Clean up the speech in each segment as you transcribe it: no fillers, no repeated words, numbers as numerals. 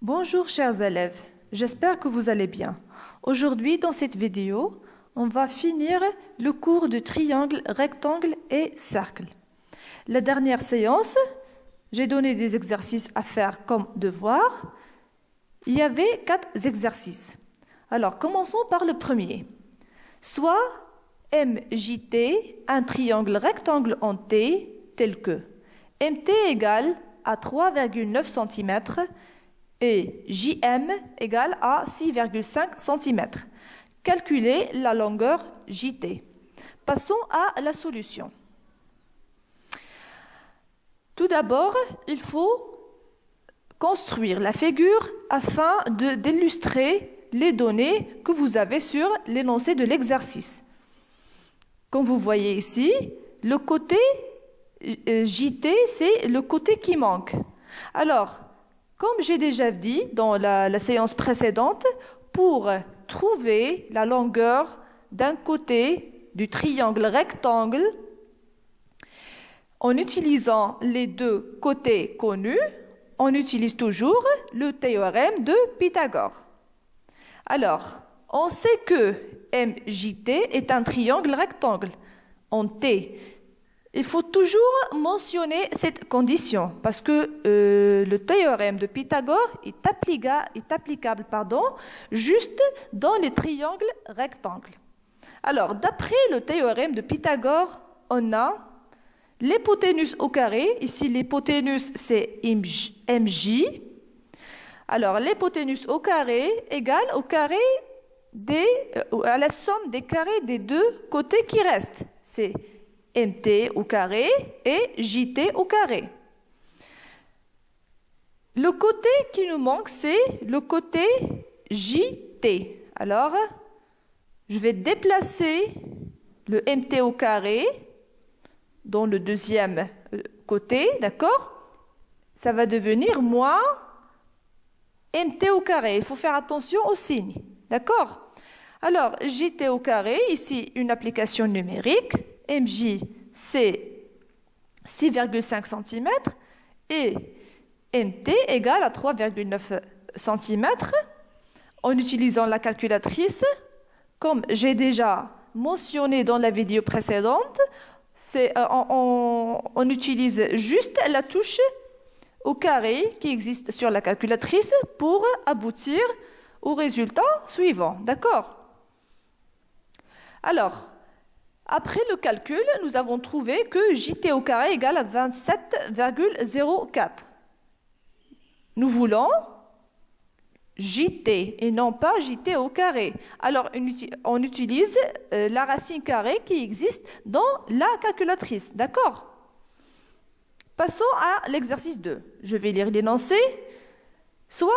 Bonjour chers élèves, j'espère que vous allez bien. Aujourd'hui, dans cette vidéo, on va finir le cours de triangle, rectangle et cercle. La dernière séance, j'ai donné des exercices à faire comme devoir. Il y avait 4 exercices. Alors, commençons par le premier. Soit MJT, un triangle rectangle en T, tel que MT égale à 3,9 cm et JM égale à 6,5 cm. Calculez la longueur JT. Passons à la solution. Tout d'abord, il faut construire la figure afin d'illustrer les données que vous avez sur l'énoncé de l'exercice. Comme vous voyez ici, le côté JT, c'est le côté qui manque. Alors, comme j'ai déjà dit dans la séance précédente, pour trouver la longueur d'un côté du triangle rectangle, en utilisant les deux côtés connus, on utilise toujours le théorème de Pythagore. Alors, on sait que MJT est un triangle rectangle en T. Il faut toujours mentionner cette condition parce que le théorème de Pythagore est applicable juste dans les triangles rectangles. Alors, d'après le théorème de Pythagore, on a l'hypoténuse au carré. Ici, l'hypoténuse, c'est MJ. Alors, l'hypoténuse au carré égale au carré à la somme des carrés des deux côtés qui restent. C'est MT au carré et JT au carré. Le côté qui nous manque, c'est le côté JT. Alors, je vais déplacer le MT au carré dans le deuxième côté, d'accord? Ça va devenir moins MT au carré. Il faut faire attention au signe, d'accord? Alors, JT au carré, ici une application numérique. MJ, c'est 6,5 cm et MT égale à 3,9 cm. En utilisant la calculatrice, comme j'ai déjà mentionné dans la vidéo précédente, on utilise juste la touche au carré qui existe sur la calculatrice pour aboutir au résultat suivant. D'accord? Alors, après le calcul, nous avons trouvé que JT au carré égale à 27,04. Nous voulons JT et non pas JT au carré. Alors, on utilise la racine carrée qui existe dans la calculatrice. D'accord? Passons à l'exercice 2. Je vais lire l'énoncé. Soit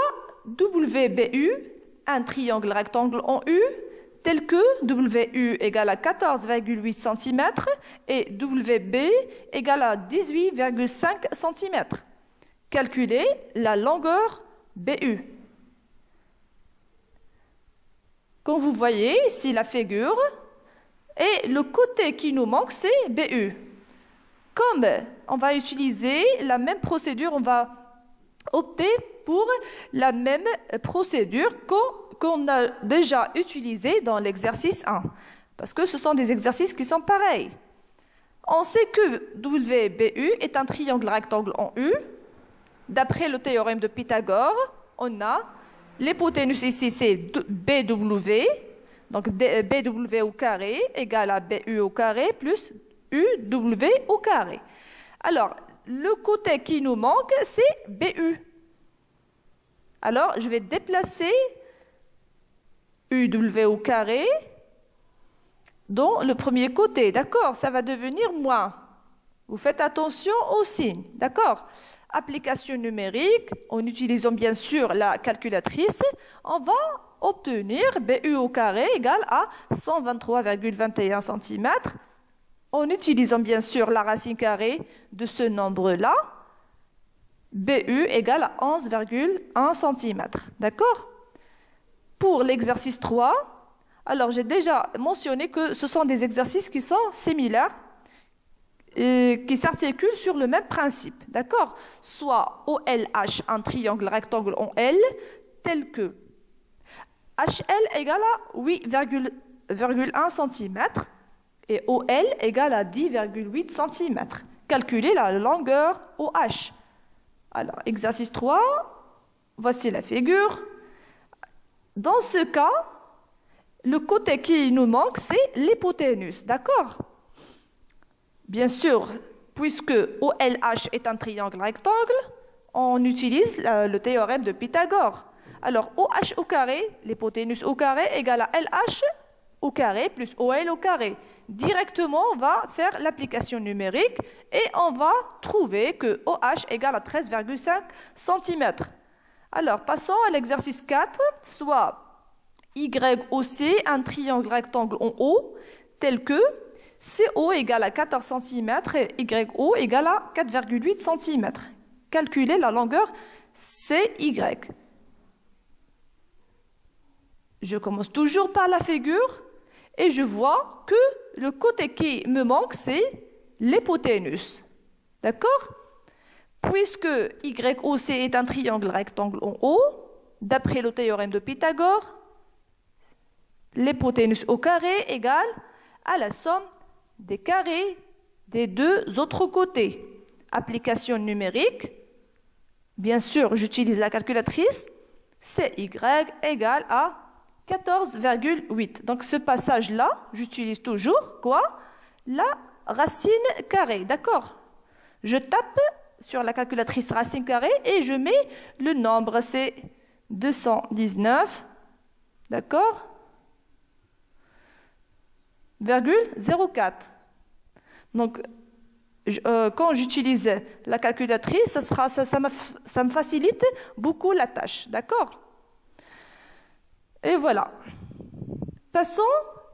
WBU, un triangle rectangle en U, tel que WU égale à 14,8 cm et WB égale à 18,5 cm. Calculez la longueur BU. Comme vous voyez ici la figure, et le côté qui nous manque, c'est BU. Comme on va utiliser la même procédure, on va opter pour la même procédure qu'on a déjà utilisée dans l'exercice 1. Parce que ce sont des exercices qui sont pareils. On sait que WBU est un triangle rectangle en U. D'après le théorème de Pythagore, on a l'hypoténuse ici, c'est BW. Donc BW au carré égale à BU au carré plus UW au carré. Alors, le côté qui nous manque, c'est BU. Alors, je vais déplacer UW au carré dans le premier côté. D'accord? Ça va devenir moins. Vous faites attention aux signes. D'accord? Application numérique, en utilisant bien sûr la calculatrice, on va obtenir BU au carré égale à 123,21 cm. En utilisant bien sûr la racine carrée de ce nombre-là, BU égale à 11,1 cm. D'accord? Pour l'exercice 3, alors j'ai déjà mentionné que ce sont des exercices qui sont similaires. qui s'articulent sur le même principe, d'accord? Soit OLH, un triangle rectangle en L, tel que HL égale à 8,1 cm et OL égale à 10,8 cm. Calculez la longueur OH. Alors, exercice 3, voici la figure. Dans ce cas, le côté qui nous manque, c'est l'hypoténuse, d'accord? Bien sûr, puisque OLH est un triangle rectangle, on utilise le théorème de Pythagore. Alors, OH au carré, l'hypoténuse au carré, égale à LH au carré plus OL au carré. Directement, on va faire l'application numérique et on va trouver que OH égale à 13,5 cm. Alors, passons à l'exercice 4, soit YOC, un triangle rectangle en haut, tel que CO égale à 14 cm et YO égale à 4,8 cm. Calculez la longueur CY. Je commence toujours par la figure et je vois que le côté qui me manque, c'est l'hypoténuse. D'accord? Puisque YOC est un triangle rectangle en haut, d'après le théorème de Pythagore, l'hypoténuse au carré égale à la somme des carrés des deux autres côtés. Application numérique. Bien sûr, j'utilise la calculatrice. CY égale à 14,8. Donc, ce passage-là, j'utilise toujours quoi? La racine carrée. D'accord? Je tape sur la calculatrice racine carrée et je mets le nombre. C'est 219. D'accord? 0,04. Donc, quand j'utilise la calculatrice, ça me facilite beaucoup la tâche. D'accord? Et voilà. Passons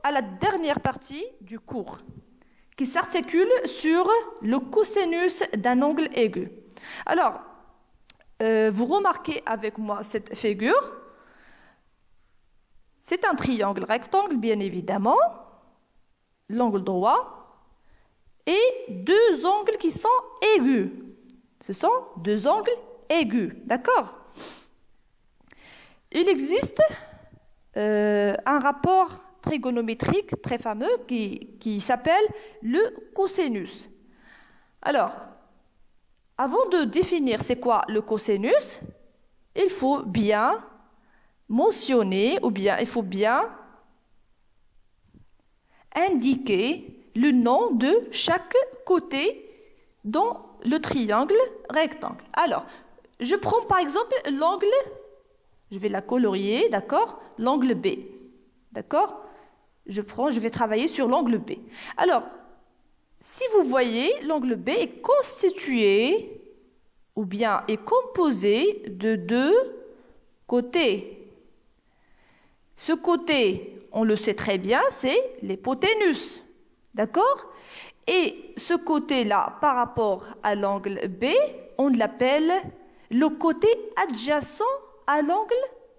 à la dernière partie du cours, qui s'articule sur le cosinus d'un angle aigu. Alors, vous remarquez avec moi cette figure. C'est un triangle rectangle, bien évidemment, l'angle droit, et deux angles qui sont aigus. Ce sont deux angles aigus, d'accord? Il existe un rapport trigonométrique très fameux qui s'appelle le cosinus. Alors, avant de définir c'est quoi le cosinus, il faut bien mentionner ou bien il faut bien indiquer le nom de chaque côté dans le triangle rectangle. Alors, je prends par exemple l'angle, je vais la colorier, d'accord? L'angle B, d'accord? Je vais travailler sur l'angle B. Alors, si vous voyez, l'angle B est constitué ou bien est composé de deux côtés. Ce côté, on le sait très bien, c'est l'hypoténuse. D'accord? Et ce côté-là, par rapport à l'angle B, on l'appelle le côté adjacent à l'angle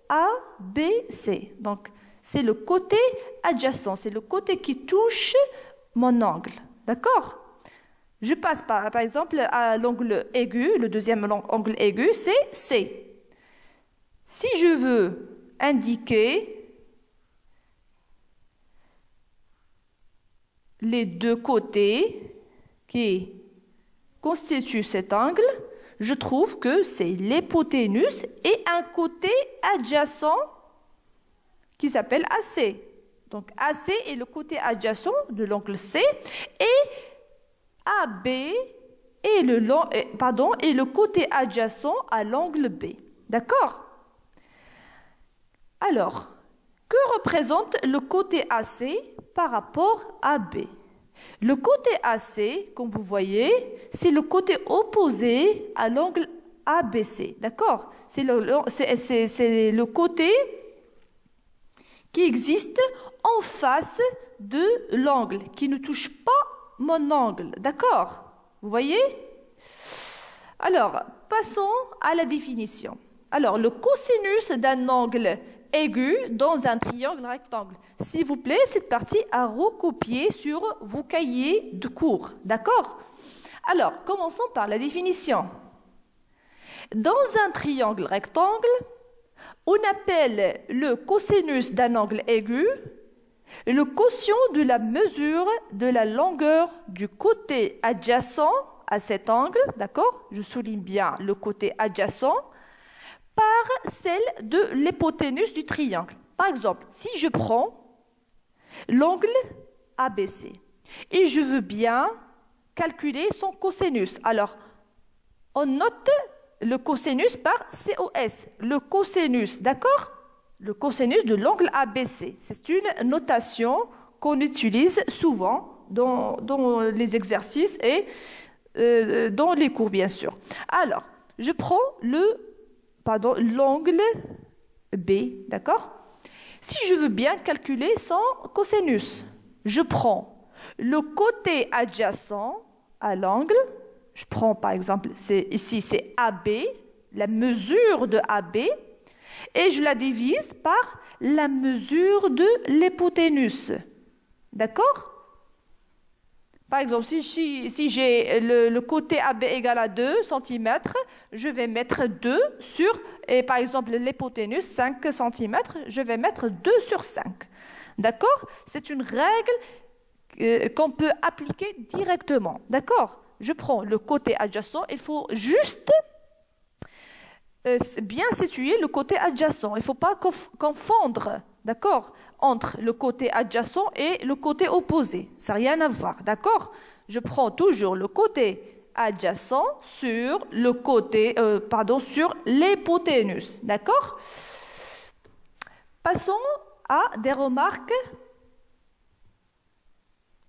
ABC. Donc, c'est le côté adjacent, c'est le côté qui touche mon angle. D'accord? Je passe par exemple à l'angle aigu, le deuxième angle aigu, c'est C. Si je veux indiquer les deux côtés qui constituent cet angle, je trouve que c'est l'hypoténuse et un côté adjacent qui s'appelle AC. Donc AC est le côté adjacent de l'angle C et AB est le côté adjacent à l'angle B. D'accord? Alors, que représente le côté AC par rapport à B? Le côté AC, comme vous voyez, c'est le côté opposé à l'angle ABC. D'accord? C'est le côté qui existe en face de l'angle, qui ne touche pas mon angle. D'accord? Vous voyez? Alors, passons à la définition. Alors, le cosinus d'un angle aigu dans un triangle rectangle. S'il vous plaît, cette partie à recopier sur vos cahiers de cours. D'accord? Alors, commençons par la définition. Dans un triangle rectangle, on appelle le cosinus d'un angle aigu le quotient de la mesure de la longueur du côté adjacent à cet angle, d'accord? Je souligne bien le côté adjacent, par celle de l'hypoténuse du triangle. Par exemple, si je prends l'angle ABC et je veux bien calculer son cosinus, alors on note le cosinus par COS, le cosinus, d'accord? Le cosinus de l'angle ABC. C'est une notation qu'on utilise souvent dans les exercices et dans les cours, bien sûr. Alors, je prends l'angle B, d'accord? Si je veux bien calculer son cosinus, je prends le côté adjacent à l'angle. Je prends par exemple, ici c'est AB, la mesure de AB, et je la divise par la mesure de l'hypoténuse. D'accord? Par exemple, si j'ai le côté AB égale à 2 cm, je vais mettre 2 sur, et par exemple l'hypoténuse 5 cm, je vais mettre 2 sur 5. D'accord? C'est une règle qu'on peut appliquer directement. D'accord? Je prends le côté adjacent, il faut juste bien situer le côté adjacent. Il ne faut pas confondre, d'accord, entre le côté adjacent et le côté opposé. Ça n'a rien à voir, d'accord? Je prends toujours le côté adjacent sur le côté, sur l'hypoténuse, d'accord? Passons à des remarques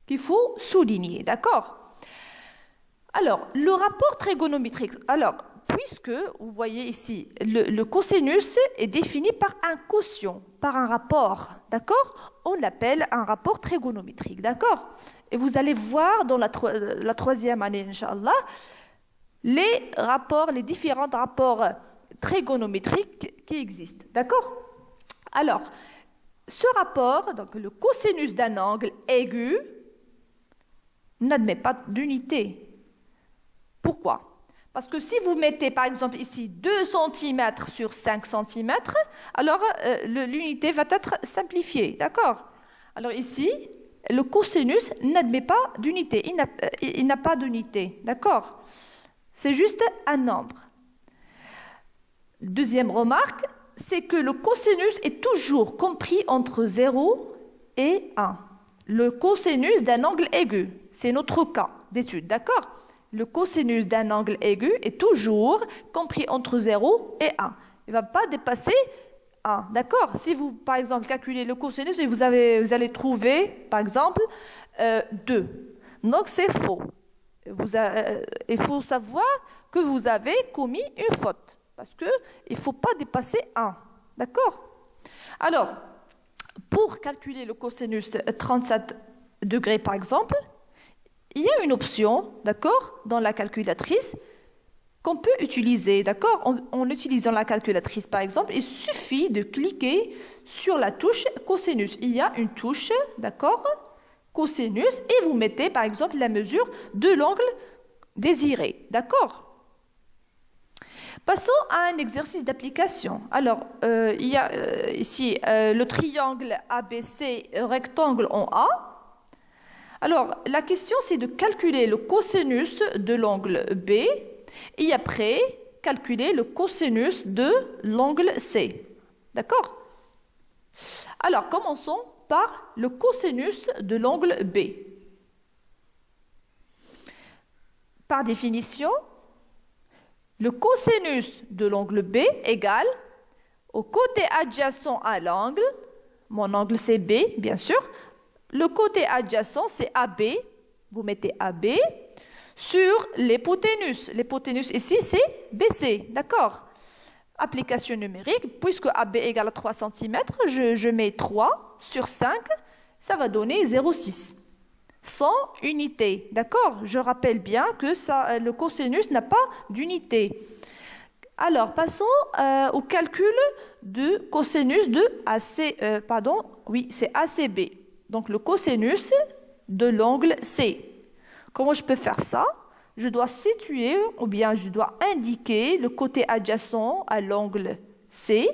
qu'il faut souligner, d'accord? Alors, le rapport trigonométrique. Alors, puisque, vous voyez ici, le cosinus est défini par un quotient, par un rapport, d'accord? On l'appelle un rapport trigonométrique, d'accord? Et vous allez voir dans la troisième année, Inch'Allah, les différents rapports trigonométriques qui existent, d'accord? Alors, ce rapport, donc le cosinus d'un angle aigu, n'admet pas d'unité. Pourquoi? Parce que si vous mettez par exemple ici 2 cm sur 5 cm, alors l'unité va être simplifiée, d'accord? Alors ici, le cosinus n'admet pas d'unité, il n'a pas d'unité, d'accord? C'est juste un nombre. Deuxième remarque, c'est que le cosinus est toujours compris entre 0 et 1. Le cosinus d'un angle aigu, c'est notre cas d'étude, d'accord? Le cosinus d'un angle aigu est toujours compris entre 0 et 1. Il ne va pas dépasser 1, d'accord? Si vous, par exemple, calculez le cosinus, vous allez trouver, par exemple, 2. Donc, c'est faux. Il faut savoir que vous avez commis une faute, parce qu'il ne faut pas dépasser 1, d'accord? Alors, pour calculer le cosinus 37 degrés, par exemple, il y a une option, d'accord, dans la calculatrice qu'on peut utiliser, d'accord? En utilisant la calculatrice, par exemple, il suffit de cliquer sur la touche cosinus. Il y a une touche, d'accord, cosinus, et vous mettez, par exemple, la mesure de l'angle désiré, d'accord? Passons à un exercice d'application. Alors, il y a ici le triangle ABC rectangle en A. Alors, la question, c'est de calculer le cosinus de l'angle B et après, calculer le cosinus de l'angle C. D'accord? Alors, commençons par le cosinus de l'angle B. Par définition, le cosinus de l'angle B égale au côté adjacent à l'angle, mon angle c'est B, bien sûr. Le côté adjacent, c'est AB, vous mettez AB, sur l'hypoténuse. L'hypoténuse ici, c'est BC, d'accord? Application numérique, puisque AB égale à 3 cm, je mets 3 sur 5, ça va donner 0,6. Sans unité, d'accord? Je rappelle bien que le cosinus n'a pas d'unité. Alors, passons au calcul du cosinus de c'est ACB. Donc, le cosinus de l'angle C. Comment je peux faire ça? je dois situer ou bien je dois indiquer le côté adjacent à l'angle C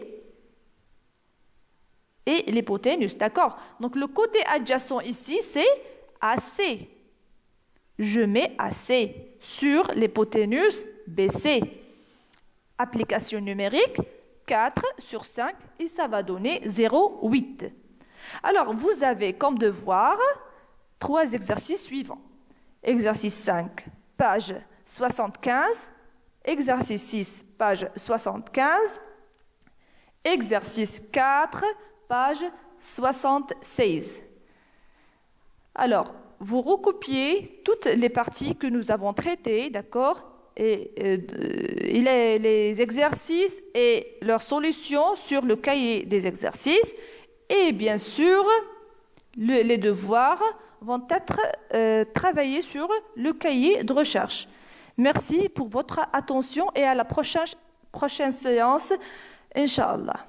et l'hypoténuse, d'accord? Donc le côté adjacent ici, c'est AC. Je mets AC sur l'hypoténuse BC. Application numérique, 4 sur 5 et ça va donner 0,8. Alors, vous avez comme devoir 3 exercices suivants. Exercice 5, page 75. Exercice 6, page 75. Exercice 4, page 76. Alors, vous recopiez toutes les parties que nous avons traitées, d'accord? Et les exercices et leurs solutions sur le cahier des exercices. Et bien sûr, les devoirs vont être travaillés sur le cahier de recherche. Merci pour votre attention et à la prochaine séance, Inch'Allah.